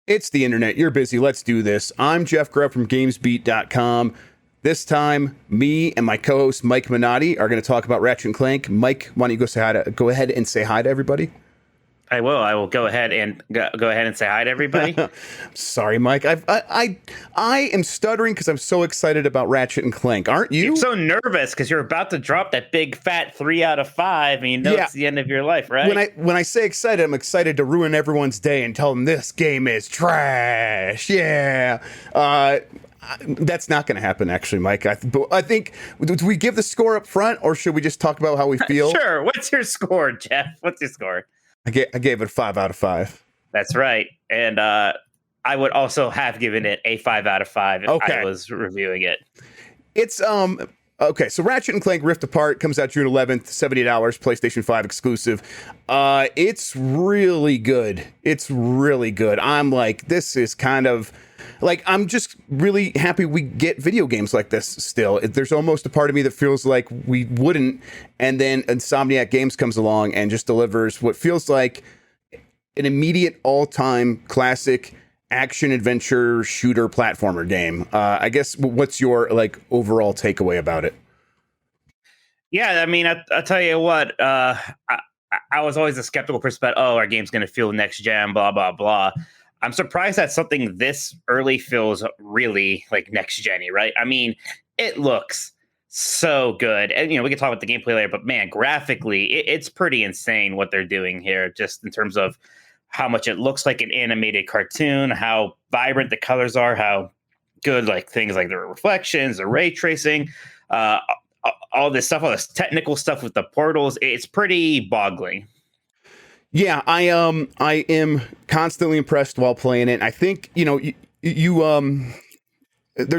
It's the internet. You're busy. Let's do this. I'm Jeff Grubb from GamesBeat.com. This time, me and my co-host Mike Minotti are going to talk about Ratchet Clank. Mike, why don't you go ahead and say hi to everybody? I will. I will go ahead and say hi to everybody. Sorry, Mike. I am stuttering because I'm so excited about Ratchet and Clank. Aren't you? You're so nervous because you're about to drop that big fat 3 out of 5, and you know it's the end of your life, right? When I say excited, I'm excited to ruin everyone's day and tell them this game is trash. Yeah. That's not going to happen, actually, Mike. I think, do we give the score up front, or should we just talk about how we feel? Sure. What's your score, Jeff? What's your score? I gave it a 5 out of 5. That's right. And I would also have given it a 5 out of 5 if I was reviewing it. It's okay. So Ratchet and Clank Rift Apart comes out June 11th, $70, PlayStation 5 exclusive. It's really good. It's really good. I'm like, this is kind of like, I'm just really happy we get video games like this still. There's almost a part of me that feels like we wouldn't, and then Insomniac Games comes along and just delivers what feels like an immediate all-time classic action adventure shooter platformer game. I guess, what's your like overall takeaway about it? Yeah, I mean, I'll tell you what, I was always a skeptical person about, our game's going to feel next gen, blah, blah, blah. I'm surprised that something this early feels really like next gen-y, right? I mean, it looks so good. And, we can talk about the gameplay later, but man, graphically, it's pretty insane what they're doing here, just in terms of how much it looks like an animated cartoon, how vibrant the colors are, how good like things like the reflections, the ray tracing, all this stuff, all this technical stuff with the portals. It's pretty boggling. Yeah, I am constantly impressed while playing it. I think, there's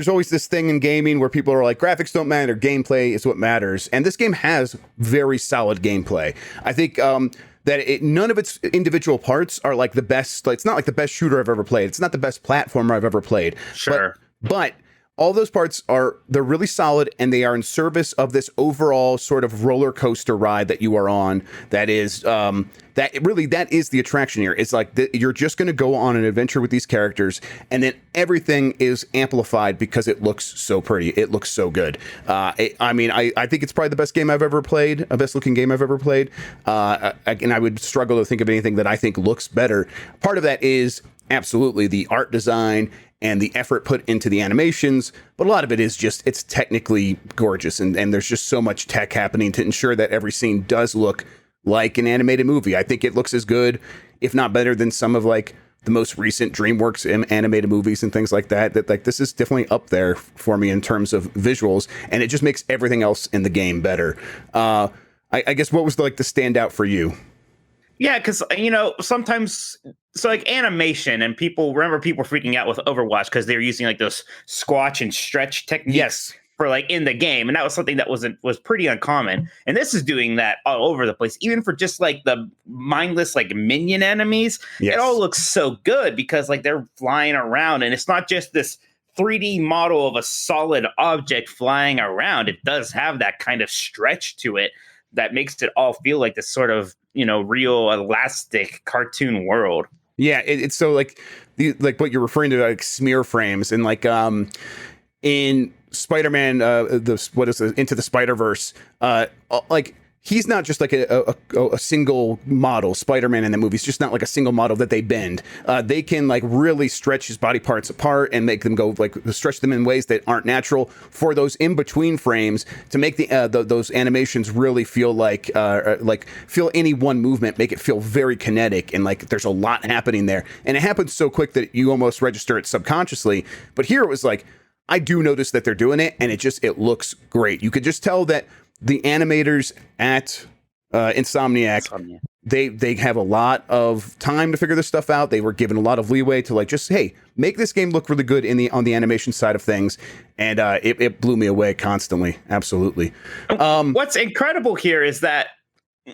always this thing in gaming where people are like, graphics don't matter, gameplay is what matters. And this game has very solid gameplay. I think that none of its individual parts are like the best. It's not like the best shooter I've ever played. It's not the best platformer I've ever played. Sure. But all those parts they're really solid, and they are in service of this overall sort of roller coaster ride that you are on. That is, that is the attraction here. It's like you're just going to go on an adventure with these characters, and then everything is amplified because it looks so pretty. It looks so good. I think it's probably the best game I've ever played, a best looking game I've ever played. And I would struggle to think of anything that I think looks better. Part of that is absolutely the art design and the effort put into the animations, but a lot of it is just, it's technically gorgeous, and there's just so much tech happening to ensure that every scene does look like an animated movie. I think it looks as good, if not better, than some of like the most recent DreamWorks animated movies and things like that. That like, this is definitely up there for me in terms of visuals, and it just makes everything else in the game better. I guess, what was like the standout for you? Yeah, because, sometimes, so like animation, and people freaking out with Overwatch because they were using like those squash and stretch techniques for like in the game. And that was something that was pretty uncommon. And this is doing that all over the place, even for just like the mindless like minion enemies. Yes. It all looks so good because like they're flying around, and it's not just this 3D model of a solid object flying around. It does have that kind of stretch to it that makes it all feel like this sort of, real elastic cartoon world. Yeah, it's so like what you're referring to, like smear frames, and like in Spider-Man, Into the Spider-Verse, like he's not just like a single model. Spider-Man in the movie is just not like a single model that they bend. They can like really stretch his body parts apart and make them go like stretch them in ways that aren't natural for those in between frames to make those animations really feel like feel any one movement, make it feel very kinetic, and like there's a lot happening there. And it happens so quick that you almost register it subconsciously. But here it was like, I do notice that they're doing it, and it looks great. You could just tell that the animators at Insomniac, they have a lot of time to figure this stuff out. They were given a lot of leeway to like just, hey, make this game look really good on the animation side of things, and it blew me away constantly. Absolutely. What's incredible here is that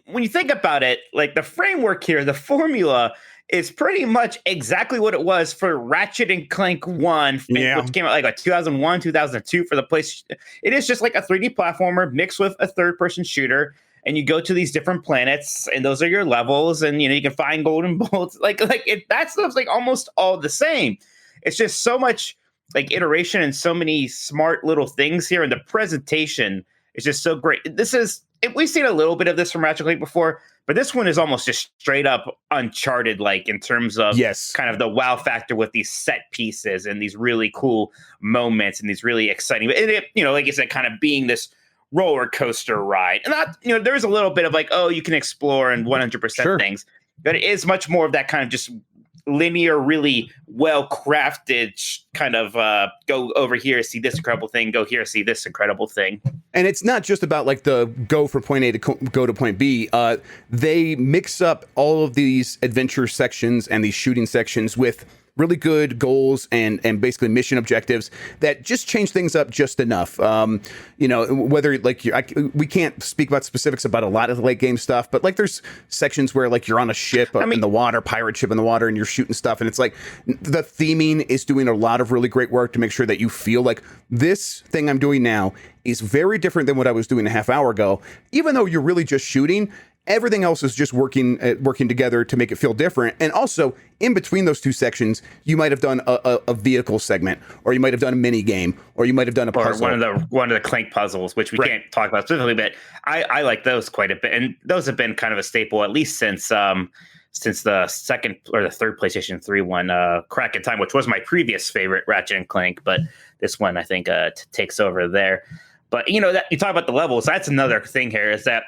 when you think about it, like the framework here, the formula is pretty much exactly what it was for Ratchet and Clank 1, which came out like 2001, 2002 for the PlayStation. It is just like a 3D platformer mixed with a third-person shooter. and you go to these different planets, and those are your levels, and you can find golden bolts. That stuff's like almost all the same. It's just so much like iteration and so many smart little things here, and the presentation is just so great. We've seen a little bit of this from Ratchet Clank before, but this one is almost just straight up Uncharted, like in terms of kind of the wow factor with these set pieces and these really cool moments and these really exciting, like I said, kind of being this roller coaster ride. And that, there's a little bit of like, oh, you can explore and 100% things, but it is much more of that kind of just linear, really well crafted kind of go over here, see this incredible thing, go here, see this incredible thing. And it's not just about like the go from point A to go to point B. They mix up all of these adventure sections and these shooting sections with really good goals and basically mission objectives that just change things up just enough. Whether like we can't speak about specifics about a lot of the late game stuff, but like there's sections where like you're on a ship in the water, pirate ship in the water, and you're shooting stuff, and it's like the theming is doing a lot of really great work to make sure that you feel like this thing I'm doing now is very different than what I was doing a half hour ago, even though you're really just shooting. Everything else is just working together to make it feel different. And also, in between those two sections, you might have done a vehicle segment, or you might have done a mini game, or you might have done a puzzle. Or one of the Clank puzzles, which we can't talk about specifically, but I like those quite a bit. And those have been kind of a staple, at least since the second or the third PlayStation 3 one, Crack in Time, which was my previous favorite Ratchet and Clank, but this one I think takes over there. But that you talk about the levels, that's another thing here, is that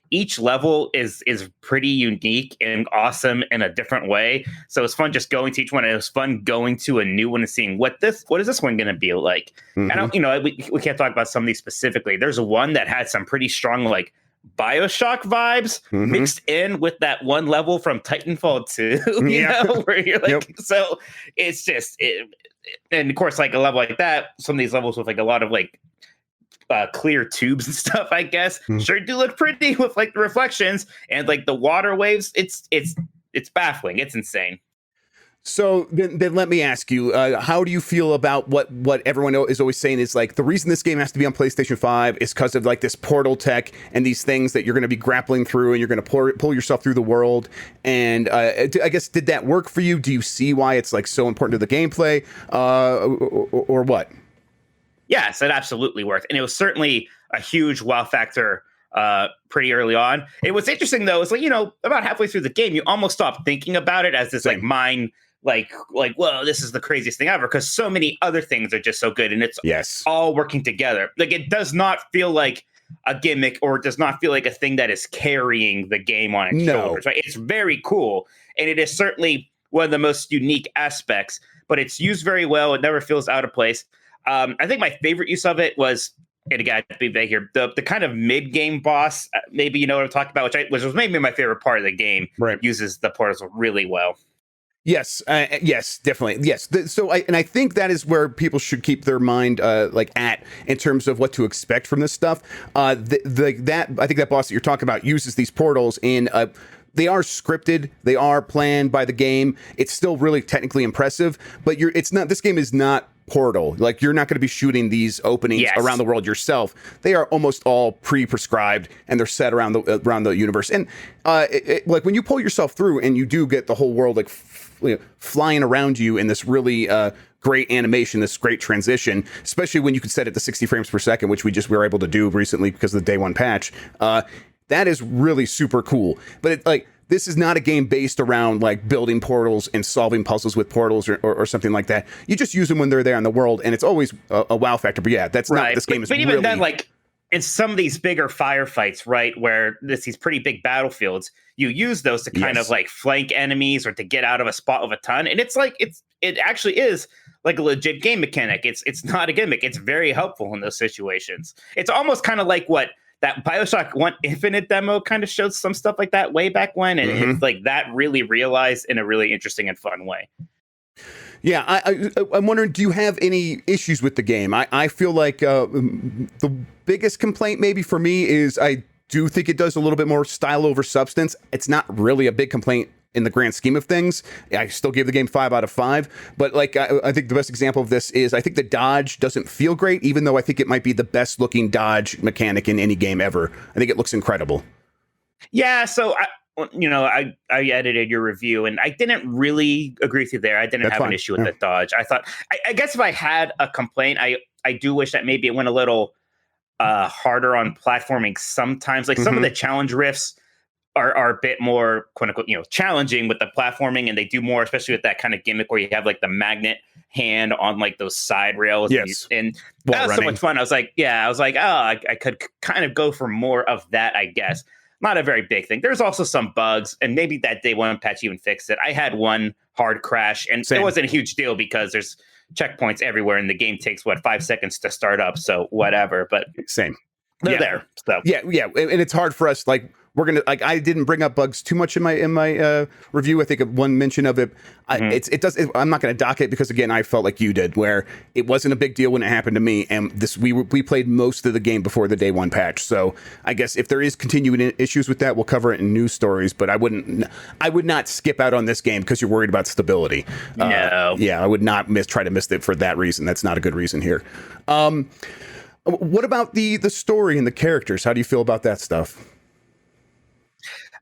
each level is pretty unique and awesome in a different way. So it's fun just going to each one. And it was fun going to a new one and seeing what is this one going to be like. Mm-hmm. And we can't talk about some of these specifically. There's one that had some pretty strong like BioShock vibes mixed in with that one level from Titanfall 2, where you're like, so it's just, and of course, like a level like that, some of these levels with like a lot of like clear tubes and stuff, I guess, sure do look pretty with like the reflections and like the water waves. It's baffling. It's insane. So then let me ask you, how do you feel about what everyone is always saying is like the reason this game has to be on PlayStation 5 is because of like this portal tech and these things that you're going to be grappling through and you're going to pull yourself through the world. And I guess, did that work for you? Do you see why it's like so important to the gameplay or what? Yes, it absolutely worked. And it was certainly a huge wow factor pretty early on. It was interesting, though. It's like, about halfway through the game, you almost stop thinking about it as this like mind, like, whoa, this is the craziest thing ever. Because so many other things are just so good. And it's all working together. Like, it does not feel like a gimmick, or it does not feel like a thing that is carrying the game on its shoulders. Right? It's very cool. And it is certainly one of the most unique aspects. But it's used very well. It never feels out of place. I think my favorite use of it was, and again, I have to be vague here, the kind of mid-game boss, maybe you know what I'm talking about, which was maybe my favorite part of the game. Right. Uses the portals really well. Yes, yes, definitely. Yes. I think that is where people should keep their mind at in terms of what to expect from this stuff. I think that boss that you're talking about uses these portals in they are scripted. They are planned by the game. It's still really technically impressive, but this game is not Portal. Like, you're not going to be shooting these openings around the world yourself. They are almost all pre-prescribed, and they're set around the universe. And like when you pull yourself through and you do get the whole world like flying around you in this really great animation, this great transition, especially when you can set it to 60 frames per second, which we were able to do recently because of the day one patch. That is really super cool. But this is not a game based around like building portals and solving puzzles with portals or something like that. You just use them when they're there in the world, and it's always a wow factor. But yeah, that's not this game. But even then, like in some of these bigger firefights, right, where there's these pretty big battlefields, you use those to kind of like flank enemies or to get out of a spot with a ton. And it's like it actually is like a legit game mechanic. It's not a gimmick. It's very helpful in those situations. It's almost kind of like what that BioShock 1 Infinite demo kind of showed some stuff like that way back when. And it's like that really realized in a really interesting and fun way. Yeah, I'm wondering, do you have any issues with the game? I feel like the biggest complaint maybe for me is I do think it does a little bit more style over substance. It's not really a big complaint in the grand scheme of things. I still gave the game 5 out of 5. But like, I think the best example of this is I think the dodge doesn't feel great, even though I think it might be the best looking dodge mechanic in any game ever. I think it looks incredible. Yeah, so I edited your review, and I didn't really agree with you there. I didn't have an issue with the dodge. I thought, I guess if I had a complaint, I do wish that maybe it went a little harder on platforming sometimes. Like some of the challenge rifts are a bit more quote unquote, challenging with the platforming, and they do more, especially with that kind of gimmick where you have like the magnet hand on like those side rails. Yes. And that was so much fun. I was like, I could kind of go for more of that, I guess. Not a very big thing. There's also some bugs, and maybe that day one patch even fixed it. I had one hard crash, and it wasn't a huge deal because there's checkpoints everywhere, and the game takes 5 seconds to start up. So whatever, but they're there. So yeah, and it's hard for us. Like we're gonna I didn't bring up bugs too much in my review. I think of one mention of it. I'm not going to dock it because again, I felt like you did, where it wasn't a big deal when it happened to me, and we played most of the game before the day one patch. So I guess if there is continuing issues with that, we'll cover it in news stories. But I would not skip out on this game because you're worried about stability. No, I would not try to miss it for that reason. That's not a good reason here. What about the story and the characters? How do you feel about that stuff?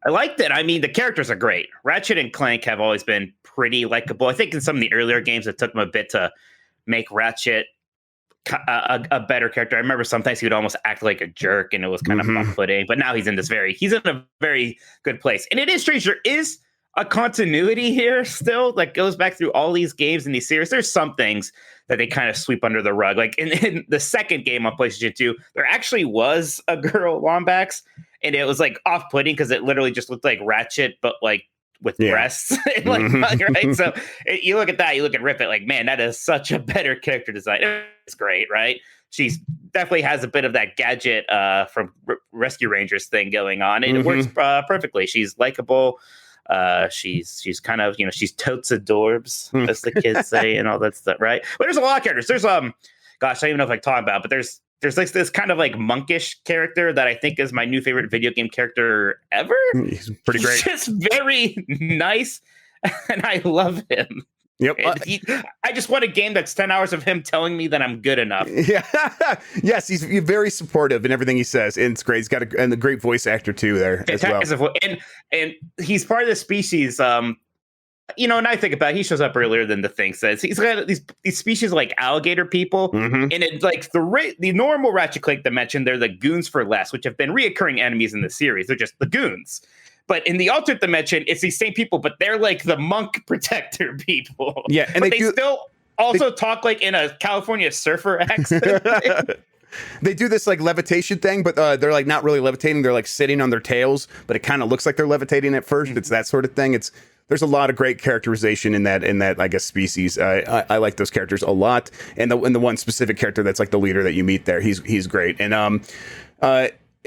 I liked it. I mean, the characters are great. Ratchet and Clank have always been pretty likable. I think in some of the earlier games, it took them a bit to make Ratchet a better character. I remember sometimes he would almost act like a jerk, and it was kind of off-putting. But now he's in a very good place. And it is strange. There is a continuity here still that goes back through all these games and these series. There's some things that they kind of sweep under the rug. Like in the second game on PlayStation 2, there actually was a girl Lombax, and it was like off-putting because it literally just looked like Ratchet, but like with breasts. And, right? So you look at that, you look at Rippet, like, man, that is such a better character design. It's great, right? She's definitely has a bit of that gadget from Rescue Rangers thing going on, and it works perfectly. She's likable. She's kind of, she's totes adorbs, as the kids say, and all that stuff, right? But there's a lot of characters. There's gosh, I don't even know if I can talk about, but there's like this kind of like monkish character that I think is my new favorite video game character ever. He's pretty great. He's just very nice, and I love him. Yep. I just want a game that's 10 hours of him telling me that I'm good enough. Yeah. Yes, he's very supportive in everything he says, and it's great. He's got a great voice actor too there as well. And he's part of the species. And I think about it, he shows up earlier than the thing says. He's got these species like alligator people, and it's like the normal Ratchet Clank dimension. They're the goons for less, which have been reoccurring enemies in the series. They're just the goons. But in the alternate dimension, it's these same people, but they're like the monk protector people. Yeah, and but they still also talk like in a California surfer accent. They do this like levitation thing, but they're like not really levitating. They're like sitting on their tails, but it kind of looks like they're levitating at first. It's that sort of thing. There's a lot of great characterization in that I guess species. I like those characters a lot, and the one specific character that's like the leader that you meet there, he's great.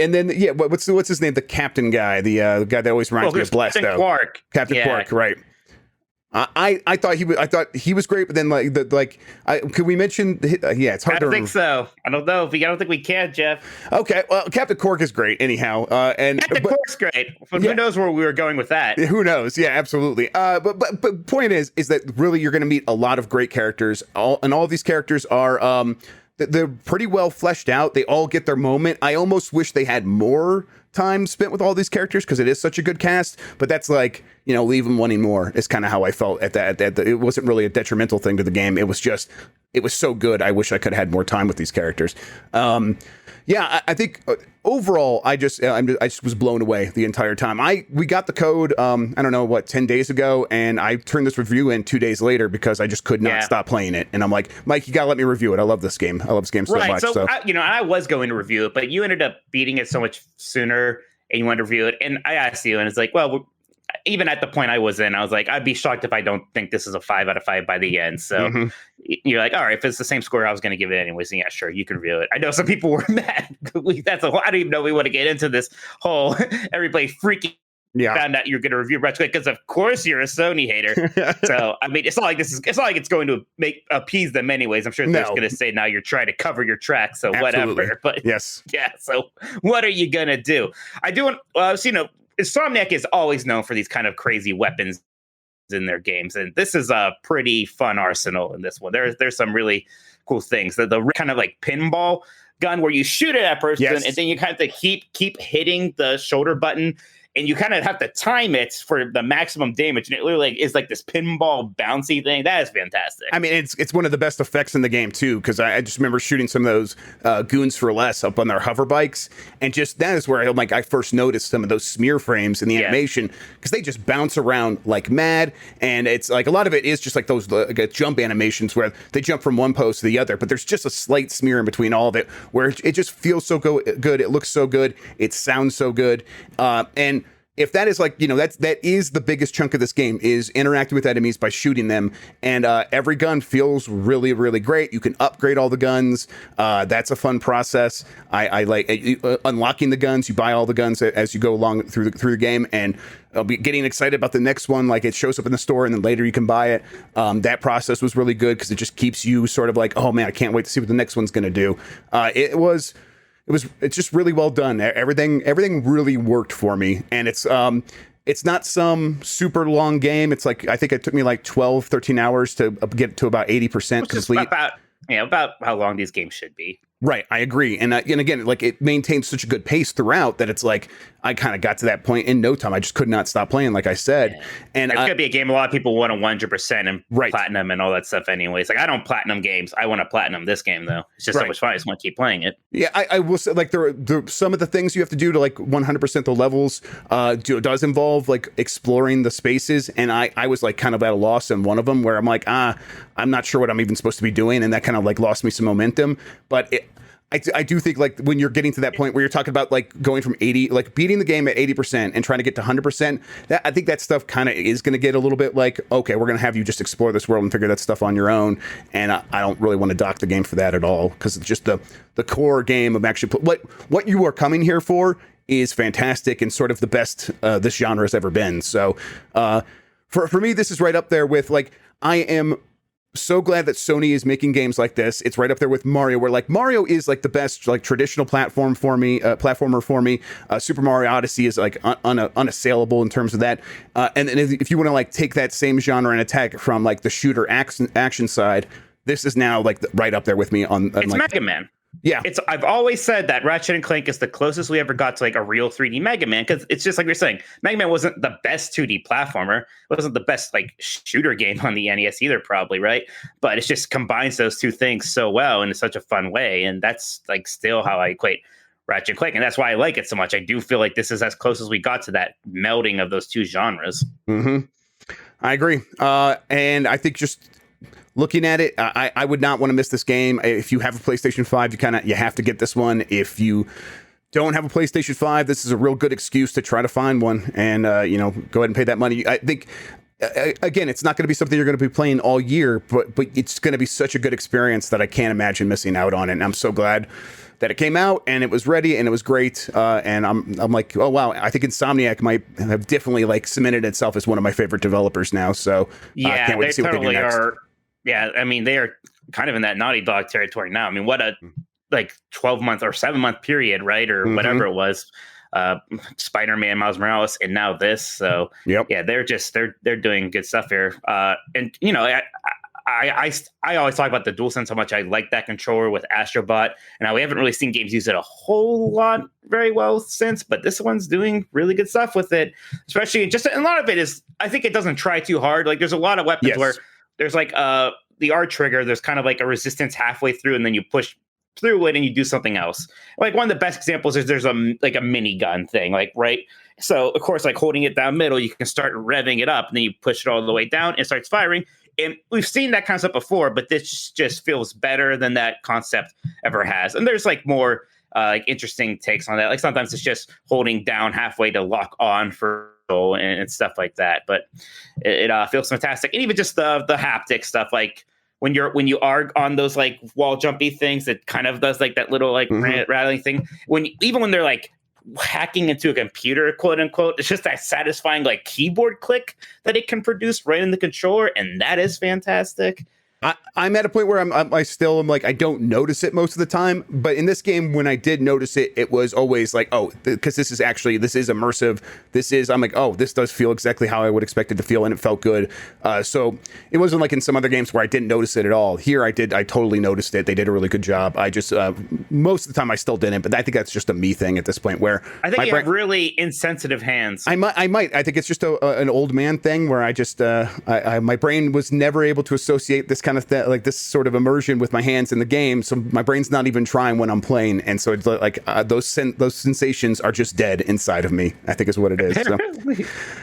And then what's his name? The captain guy, the guy that always reminds me of Blasto. Captain Quark. Captain Quark, right? I thought he was great, but then could we mention? It's hard to. I think so. I don't know. I don't think we can, Jeff. Okay, well, Captain Quark is great anyhow. Captain Quark's great. But who knows where we were going with that? Who knows? Yeah, absolutely. But point is that really you're going to meet a lot of great characters. All of these characters are they're pretty well fleshed out. They all get their moment. I almost wish they had more time spent with all these characters because it is such a good cast, but that's like, leave them wanting more is kind of how I felt at that. It wasn't really a detrimental thing to the game. It was so good. I wish I could have had more time with these characters. I think overall, I just was blown away the entire time. We got the code, 10 days ago, and I turned this review in 2 days later because I just could not stop playing it. And I'm like, Mike, you gotta let me review it. I love this game. I love this game so much. So I was going to review it, but you ended up beating it so much sooner, and you wanted to review it. And I asked you, and it's like, well, even at the point I was in, I was like, I'd be shocked if I don't think this is a 5 out of 5 by the end. So you're like, all right, if it's the same score, I was going to give it anyways. And yeah, sure, you can review it. I know some people were mad. I don't even know we want to get into this whole everybody freaking found out you're going to review Ratchet Clank because of course you're a Sony hater. So I mean, it's not like it's going to appease them anyways. I'm sure they're going to say now you're trying to cover your tracks, so whatever. But yes, yeah. So what are you going to do? I do want Insomniac is always known for these kind of crazy weapons in their games, and this is a pretty fun arsenal in this one. There's some really cool things. The kind of like pinball gun where you shoot it at a person, and then you kind of have to keep hitting the shoulder button, and you kind of have to time it for the maximum damage. And it literally is like this pinball bouncy thing. That is fantastic. I mean, it's one of the best effects in the game too, because I just remember shooting some of those goons for less up on their hover bikes, and just that is where I first noticed some of those smear frames in the animation, because they just bounce around like mad, and it's like a lot of it is just like those like, jump animations where they jump from one pose to the other, but there's just a slight smear in between all of it, where it just feels so good, it looks so good, it sounds so good, and if that is like, that is the biggest chunk of this game, is interacting with enemies by shooting them. And every gun feels really, really great. You can upgrade all the guns. That's a fun process. I like unlocking the guns. You buy all the guns as you go along through the game, and I'll be getting excited about the next one. Like, it shows up in the store and then later you can buy it. That process was really good because it just keeps you sort of like, oh man, I can't wait to see what the next one's going to do. It's just really well done. Everything really worked for me. And it's not some super long game. It's like, I think it took me like 12, 13 hours to get to about 80% complete. About how long these games should be. Right, I agree, and again, like, it maintains such a good pace throughout that it's like I kind of got to that point in no time. I just could not stop playing, like I said. Yeah. And it's gonna be a game a lot of people want 100% and platinum and all that stuff. Anyways, like, I don't platinum games. I want to platinum this game though. It's just so much fun. I just want to keep playing it. Yeah, I will say, like, there some of the things you have to do to like 100% the levels does involve like exploring the spaces, and I was like kind of at a loss in one of them where I'm like, I'm not sure what I'm even supposed to be doing, and that kind of like lost me some momentum. But I do think, like, when you're getting to that point where you're talking about like going from 80, like beating the game at 80% and trying to get to 100%, that I think that stuff kind of is going to get a little bit like, okay, we're going to have you just explore this world and figure that stuff on your own. And I don't really want to dock the game for that at all, because it's just the core game of actually what you are coming here for is fantastic and sort of the best this genre has ever been. So for me, this is right up there with, like, I am so glad that Sony is making games like this. It's right up there with Mario, where like Mario is like the best like traditional platformer for me. Super Mario Odyssey is like unassailable in terms of that. And if you want to like take that same genre and attack it from like the shooter action side, this is now like right up there with me on it's like, Mega Man. Yeah, I've always said that Ratchet and Clank is the closest we ever got to like a real 3D Mega Man, because it's just like you're saying, Mega Man wasn't the best 2D platformer, it wasn't the best like shooter game on the NES either, probably, right? But it just combines those two things so well in such a fun way, and that's like still how I equate Ratchet and Clank, and that's why I like it so much. I do feel like this is as close as we got to that melding of those two genres. Mm-hmm. I agree, and I think just looking at it, I would not want to miss this game. If you have a PlayStation 5, you have to get this one. If you don't have a PlayStation 5, this is a real good excuse to try to find one and, go ahead and pay that money. I think, again, it's not going to be something you're going to be playing all year, but it's going to be such a good experience that I can't imagine missing out on it. And I'm so glad that it came out and it was ready and it was great. And I'm like, oh wow, I think Insomniac might have definitely like cemented itself as one of my favorite developers now. So yeah, can't wait to see what they do next. Yeah, I mean, they are kind of in that Naughty Dog territory now. I mean, what a like 12-month or 7-month period, right? Or whatever it was. Spider-Man, Miles Morales, and now this. So yeah, they're doing good stuff here. And I always talk about the DualSense, how much I like that controller with Astrobot. And now we haven't really seen games use it a whole lot very well since, but this one's doing really good stuff with it. Especially and a lot of it is, I think it doesn't try too hard. Like there's a lot of weapons where there's like the R trigger, there's kind of like a resistance halfway through, and then you push through it and you do something else. Like one of the best examples is there's a mini gun thing, like right. So of course, like holding it down middle, you can start revving it up, and then you push it all the way down and it starts firing. And we've seen that concept before, but this just feels better than that concept ever has. And there's like more like interesting takes on that. Like sometimes it's just holding down halfway to lock on for and stuff like that. But it feels fantastic. And even just the haptic stuff, like when you are on those like wall jumpy things, it kind of does like that little like rattling thing. Even when they're like hacking into a computer, quote unquote, it's just that satisfying like keyboard click that it can produce right in the controller, and that is fantastic. I'm at a point where I still am like, I don't notice it most of the time, but in this game, when I did notice it, it was always like, oh, because this is immersive. I'm like, oh, this does feel exactly how I would expect it to feel, and it felt good. So it wasn't like in some other games where I didn't notice it at all. Here I totally noticed it. They did a really good job. I just, most of the time I still didn't, but I think that's just a me thing at this point where I think you have really insensitive hands. I might. I think it's just an old man thing where I just, my brain was never able to associate this kind of thing, like this sort of immersion with my hands in the game. So my brain's not even trying when I'm playing. And so it's like those sensations are just dead inside of me, I think is what it is. So.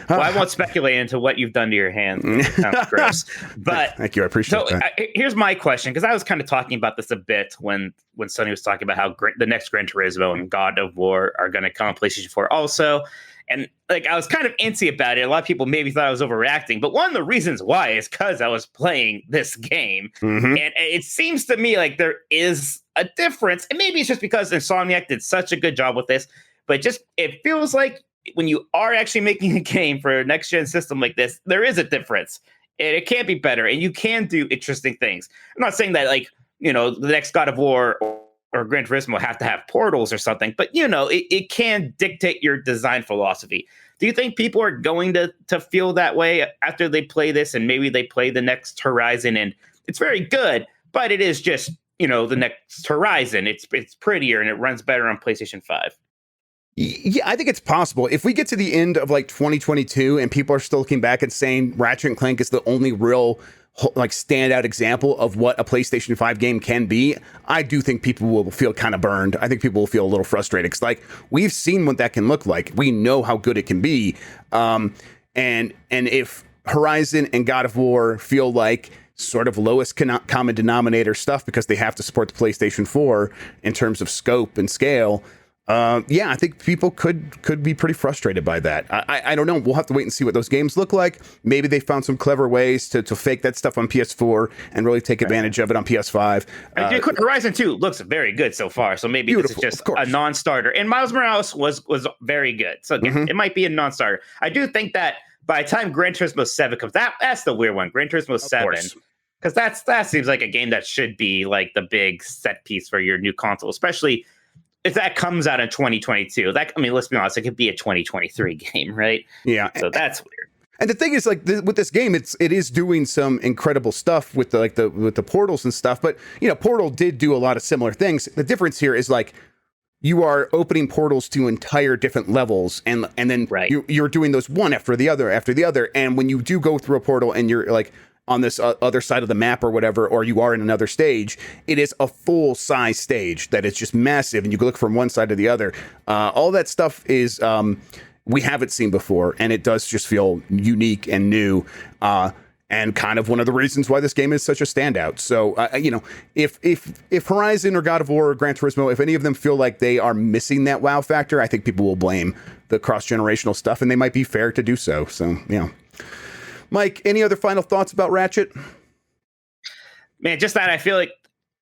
Well, I won't speculate into what you've done to your hands. It sounds gross. But thank you. I appreciate that. Here's my question, because I was kind of talking about this a bit when Sony was talking about how the next Gran Turismo and God of War are going to come on PlayStation 4 also. And like, I was kind of antsy about it. A lot of people maybe thought I was overreacting, but one of the reasons why is because I was playing this game. And it seems to me like there is a difference. And maybe it's just because Insomniac did such a good job with this, but it feels like when you are actually making a game for a next gen system like this, there is a difference. And it can be better, and you can do interesting things. I'm not saying that, like, the next God of War or Gran Turismo have to have portals or something, but it can dictate your design philosophy. Do you think people are going to feel that way after they play this, and maybe they play the next Horizon and it's very good, but it is just, the next Horizon. It's prettier and it runs better on PlayStation 5. Yeah, I think it's possible. If we get to the end of like 2022 and people are still looking back and saying Ratchet Clank is the only real like standout example of what a PlayStation 5 game can be, I do think people will feel kind of burned. I think people will feel a little frustrated because, like, we've seen what that can look like. We know how good it can be. And if Horizon and God of War feel like sort of lowest common denominator stuff because they have to support the PlayStation 4 in terms of scope and scale, I think people could be pretty frustrated by that. I don't know. We'll have to wait and see what those games look like. Maybe they found some clever ways to fake that stuff on PS4 and really take advantage of it on PS5. Horizon 2 looks very good so far, so maybe this is just a non-starter. And Miles Morales was very good, so again, it might be a non-starter. I do think that by the time Gran Turismo 7 comes, that's the weird one, Gran Turismo 7, because that seems like a game that should be like the big set piece for your new console, especially if that comes out in 2022. Let's be honest, it could be a 2023 game, right? Yeah. So that's weird. And the thing is, like, with this game, it is doing some incredible stuff with the portals and stuff. But Portal did do a lot of similar things. The difference here is, like, you are opening portals to entire different levels, and then you're doing those one after the other. And when you do go through a portal and you're like on this other side of the map or whatever, or you are in another stage, it is a full size stage that is just massive, and you can look from one side to the other. All that stuff is we haven't seen before, and it does just feel unique and new, and kind of one of the reasons why this game is such a standout. So if Horizon or God of War or Gran Turismo, if any of them feel like they are missing that wow factor, I think people will blame the cross-generational stuff, and they might be fair to do so. So Mike, any other final thoughts about Ratchet? Man, just that I feel like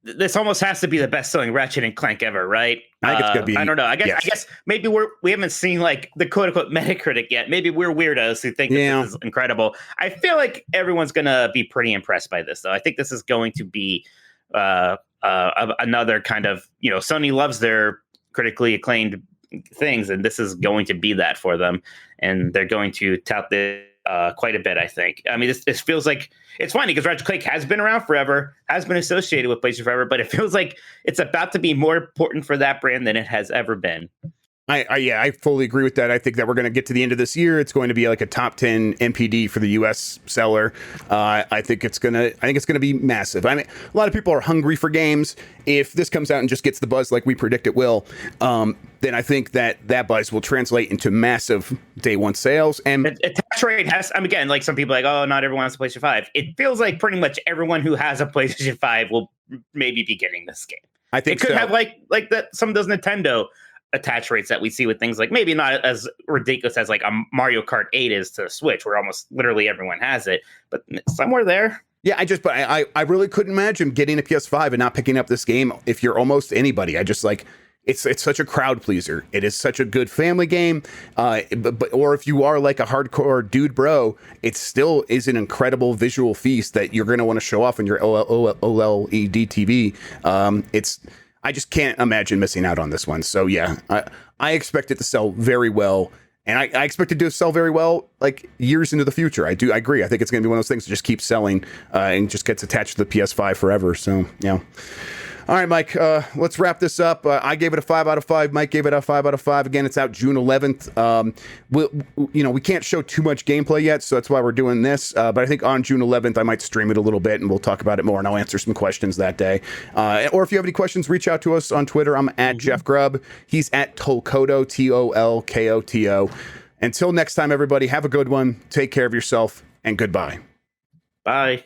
this almost has to be the best-selling Ratchet and Clank ever, right? I think it's gonna be. I don't know. I guess maybe we haven't seen like the quote-unquote Metacritic yet. Maybe we're weirdos who think this is incredible. I feel like everyone's gonna be pretty impressed by this, though. I think this is going to be another kind of Sony loves their critically acclaimed things, and this is going to be that for them, and they're going to tout this quite a bit, I think. I mean, this feels like it's funny because Ratchet Clank has been around forever, has been associated with PlayStation forever, but it feels like it's about to be more important for that brand than it has ever been. I fully agree with that. I think that we're going to get to the end of this year. It's going to be like a top 10 MPD for the US seller. I think it's going to be massive. I mean, a lot of people are hungry for games. If this comes out and just gets the buzz like we predict it will, then I think that buzz will translate into massive day one sales. And attach rate has, again, like some people are like, oh, not everyone has a PlayStation 5. It feels like pretty much everyone who has a PlayStation 5 will maybe be getting this game. I think it could have like that some of those Nintendo attach rates that we see with things like maybe not as ridiculous as like a Mario Kart 8 is to Switch, where almost literally everyone has it, but somewhere there. Yeah, I really couldn't imagine getting a PS5 and not picking up this game if you're almost anybody. I just like it's such a crowd pleaser. It is such a good family game. Or if you are like a hardcore dude bro, it still is an incredible visual feast that you're going to want to show off on your OLED TV. I just can't imagine missing out on this one. So yeah, I expect it to sell very well. And I expect it to sell very well, like years into the future. I agree. I think it's going to be one of those things that just keeps selling and just gets attached to the PS5 forever. So, yeah. All right, Mike, let's wrap this up. I gave it a 5 out of 5. Mike gave it a 5 out of 5. Again, it's out June 11th. We can't show too much gameplay yet, so that's why we're doing this. But I think on June 11th, I might stream it a little bit, and we'll talk about it more, and I'll answer some questions that day. Or if you have any questions, reach out to us on Twitter. I'm at Jeff Grubb. He's at Tolkoto, Tolkoto. Until next time, everybody, have a good one. Take care of yourself, and goodbye. Bye.